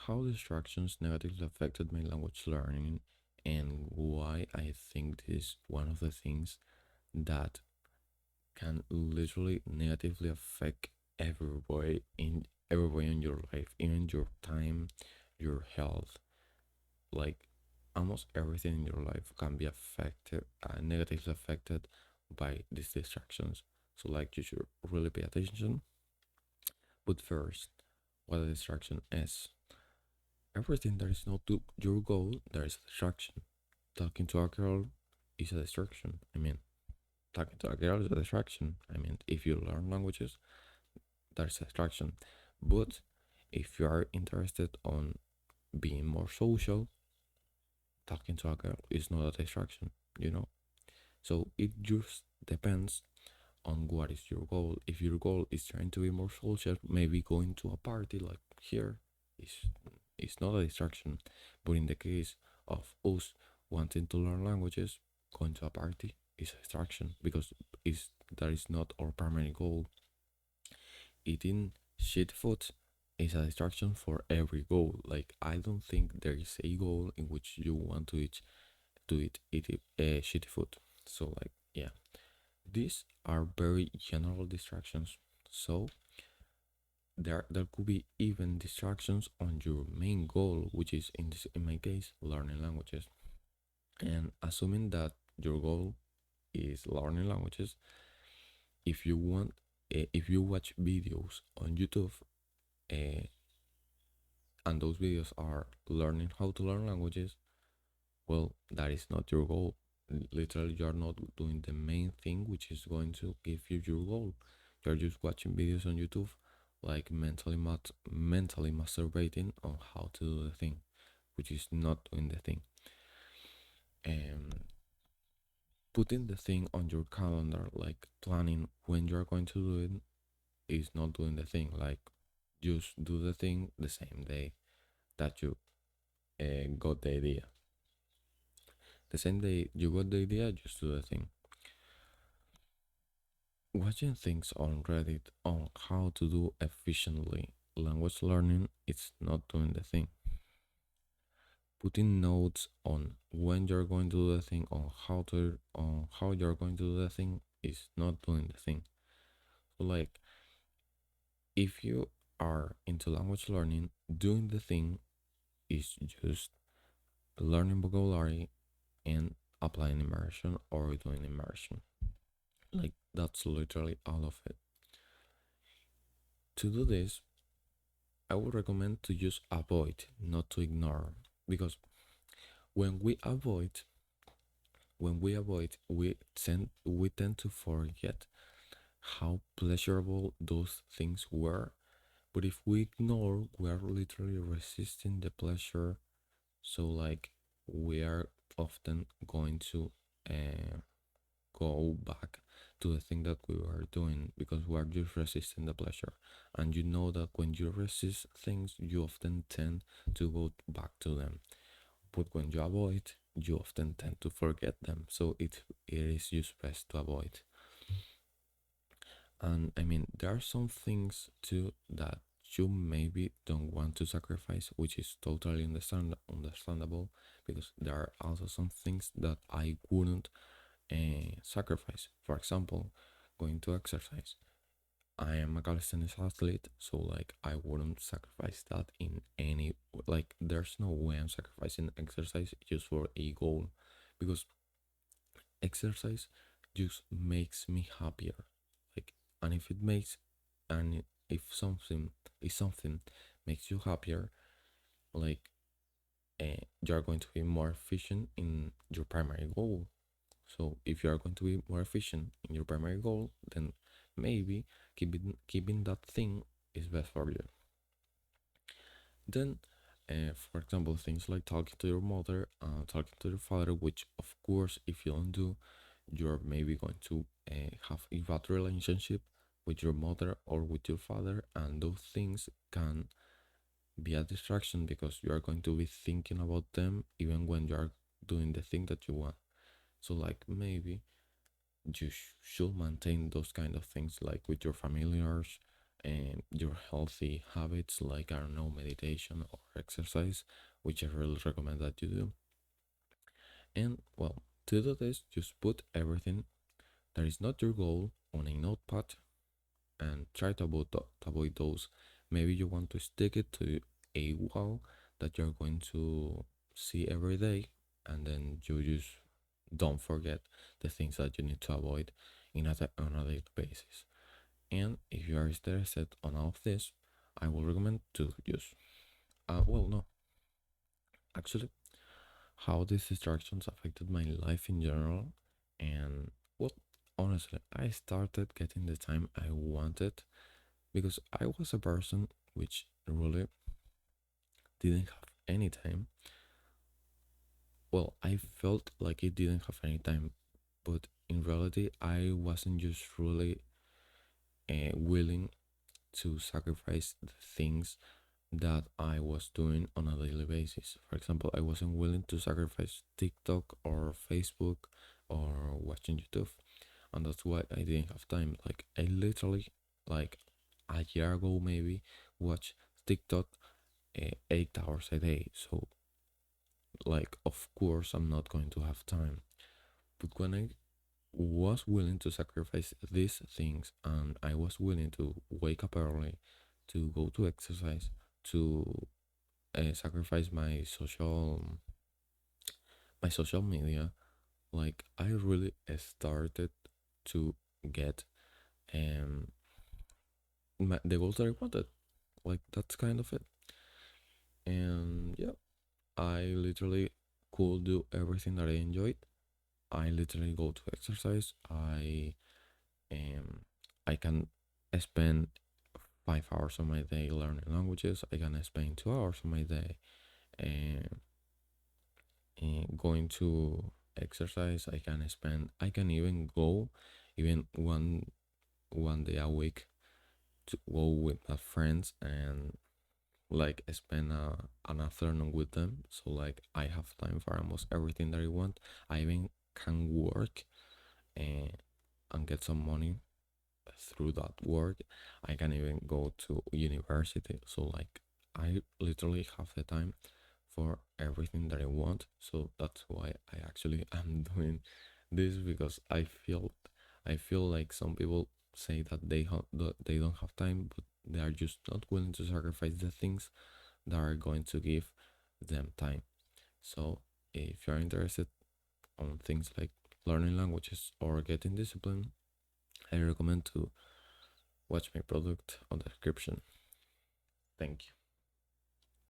how distractions negatively affected my language learning and why I think this is one of the things that can literally negatively affect every way in your life, even your time, your health, like almost everything in your life can be affected, negatively affected by these distractions. So like you should really pay attention. But first, what a distraction is. Everything that is not to your goal, there is a distraction. Talking to a girl is a distraction. Talking to a girl is a distraction. If you learn languages, that's a distraction. But if you are interested on being more social, talking to a girl is not a distraction, you know? So it just depends on what is your goal. If your goal is trying to be more social, maybe going to a party like here is not a distraction. But in the case of us wanting to learn languages, going to a party is a distraction because that is not our primary goal. Eating shit food is a distraction for every goal. Like I don't think there is a goal in which you want to eat shitty food. So like yeah, these are very general distractions. So there could be even distractions on your main goal, which is in my case learning languages. And assuming that your goal is learning languages, if you want, if you watch videos on YouTube, uh, and those videos are learning how to learn languages, well, that is not your goal. Literally, you're not doing the main thing, which is going to give you your goal. You're just watching videos on YouTube, like mentally masturbating on how to do the thing, which is not doing the thing. And putting the thing on your calendar, like planning when you're going to do it, is not doing the thing. Like, just do the thing the same day that you got the idea. The same day you got the idea, just do the thing. Watching things on Reddit on how to do efficiently language learning is not doing the thing. Putting notes on when you're going to do the thing, on how you're going to do the thing is not doing the thing. So like if you are into language learning, doing the thing is just learning vocabulary and applying immersion or doing immersion. Like that's literally all of it. To do this, I would recommend to just avoid, not to ignore, because when we avoid, we tend to forget how pleasurable those things were. But if we ignore, we are literally resisting the pleasure. So like we are often going to go back to the thing that we were doing because we are just resisting the pleasure. And you know that when you resist things, you often tend to go back to them. But when you avoid, you often tend to forget them. So it is just best to avoid. And there are some things too that you maybe don't want to sacrifice, which is totally understandable because there are also some things that I wouldn't sacrifice. For example, going to exercise. I am a calisthenics athlete, so like I wouldn't sacrifice that in any like. There's no way I'm sacrificing exercise just for a goal, because exercise just makes me happier. Like, and if something makes you happier, like you're going to be more efficient in your primary goal. So if you are going to be more efficient in your primary goal, then maybe keeping that thing is best for you. Then, for example, things like talking to your mother, talking to your father, which of course, if you don't do, you're maybe going to have a bad relationship with your mother or with your father, and those things can be a distraction because you are going to be thinking about them even when you are doing the thing that you want. So, like maybe you should maintain those kind of things like with your familiars and your healthy habits, like I don't know, meditation or or exercise, which I really recommend that you do. And well, to do this, just put everything that is not your goal on a notepad and try to avoid those. Maybe you want to stick it to a wall that you're going to see every day, and then you just don't forget the things that you need to avoid on a daily basis. And if you are interested on all of this, I will recommend to use. Well, no, actually, how these distractions affected my life in general, and well, honestly, I started getting the time I wanted because I was a person which really didn't have any time. Well, I felt like it didn't have any time, but in reality, I wasn't just really willing to sacrifice the things that I was doing on a daily basis. For example, I wasn't willing to sacrifice TikTok or Facebook or watching YouTube, and that's why I didn't have time. Like I literally, like a year ago maybe, watched TikTok 8 hours a day. So like, of course, I'm not going to have time. But when I was willing to sacrifice these things and I was willing to wake up early, to go to exercise, to sacrifice my social media, like I really started to get um the goals that I wanted. Like that's kind of it. And yeah, I literally could do everything that I enjoyed. I literally go to exercise. Um I can spend 5 hours of my day learning languages. I can spend 2 hours of my day um, going to exercise. I can even go even one day a week to go with my friends and like spend an afternoon with them. So like I have time for almost everything that I want. I even can work and get some money through that work. I can even go to university. So like I literally have the time for everything that I want. So that's why I actually am doing this, because I feel like some people say that they don't have time, but they are just not willing to sacrifice the things that are going to give them time. So if you're interested on things like learning languages or getting discipline, I recommend to watch my product on the description. Thank you.